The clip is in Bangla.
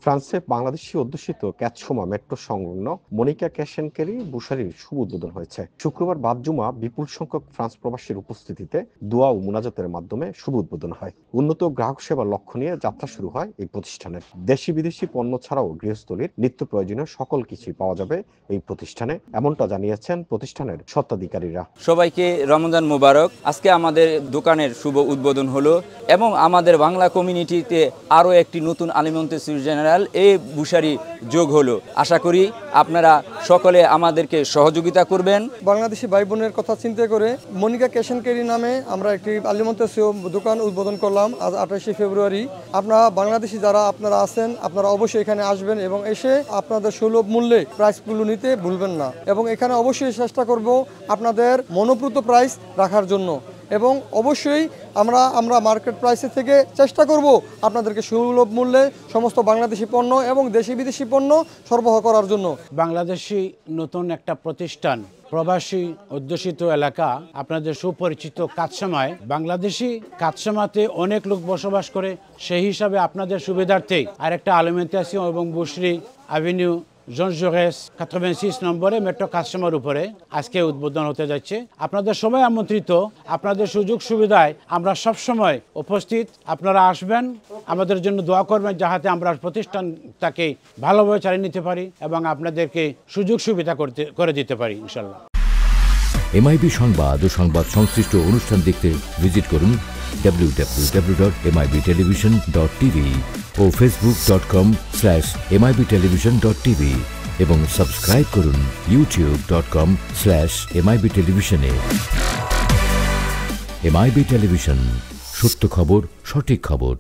ফ্রান্সে বাংলাদেশি অধ্যুষিত ক্যাটসমা মেট্রো সংলগ্ন মনিকা ক্যাশ অ্যান্ড ক্যারি বুশারির শুভ উদ্বোধন হয়েছে। শুক্রবার বাদ-জুমা বিপুল সংখ্যক ফ্রান্স প্রবাসীর উপস্থিতিতে দোয়া ও মুনাজাতের মাধ্যমে শুভ উদ্বোধন হয়। উন্নত গ্রাহক সেবার লক্ষ্য নিয়ে যাত্রা শুরু হয় এই প্রতিষ্ঠানের। দেশি বিদেশি পণ্য ছাড়াও গৃহস্থলীর নিত্য প্রয়োজনীয় সকল কিছুই পাওয়া যাবে এই প্রতিষ্ঠানে, এমনটা জানিয়েছেন প্রতিষ্ঠানের স্বত্বাধিকারীরা। সবাইকে রমজান মোবারক। আজকে আমাদের দোকানের শুভ উদ্বোধন হলো এবং আমাদের বাংলা কমিউনিটিতে আরও একটি নতুন আলিমন্তেসির জেনারেল এই বুশারি যোগ হলো। আশা করি আপনারা সকলে আমাদেরকে সহযোগিতা করবেন। বাংলাদেশি ভাই বোনের কথা চিন্তা করে মনিকা ক্যাশ অ্যান্ড ক্যারি নামে আমরা একটি আলিমন্তেসিও দোকান উদ্বোধন করলাম আজ 28শে ফেব্রুয়ারি। আপনারা বাংলাদেশি যারা আপনারা আছেন আপনারা অবশ্যই এখানে আসবেন এবং এসে আপনাদের সুলভ মূল্যে প্রাইসগুলো নিতে ভুলবেন না এবং এখানে অবশ্যই চেষ্টা করব আপনাদের মনোপ্রুত প্রাইস রাখার জন্য এবং অবশ্যই আমরা মার্কেট প্রাইসের থেকে চেষ্টা করব আপনাদেরকে সুলভ মূল্যে সমস্ত বাংলাদেশি পণ্য এবং দেশি বিদেশি পণ্য সরবরাহ করার জন্য। বাংলাদেশি নতুন একটা প্রতিষ্ঠান, প্রবাসী অধ্যুষিত এলাকা, আপনাদের সুপরিচিত কাটসামায়। বাংলাদেশি কাটসামাতে অনেক লোক বসবাস করে, সেই হিসাবে আপনাদের সুবিধার্থে আরেকটা আলিমেন্টেশন এবং বুশরি অ্যাভিনিউ জন জোরেস 86 নম্বরে মেট্রো কাস্টমার উপরে আজকে উদ্বোধন হতে যাচ্ছে। আপনাদের সবাই আমন্ত্রিত। আপনাদের সুযোগ সুবিধায় আমরা সব সময় উপস্থিত। আপনারা আসবেন, আমাদের জন্য দোয়া করবেন যাতে আমরা প্রতিষ্ঠানটাকে ভালোভাবে চালিয়ে নিতে পারি এবং আপনাদেরকে সুযোগ সুবিধা করে দিতে পারি ইনশাল্লাহ। এমআইবি সংবাদ ও সংবাদ সংশ্লিষ্ট অনুষ্ঠান দেখতে ভিজিট করুন www.mibtelevision.tv ও facebook.com/mibtelevision.tv এবং সাবস্ক্রাইব করুন youtube.com/mibtelevision এ। এমআইবি টেলিভিশন, সত্য খবর, সঠিক খবর।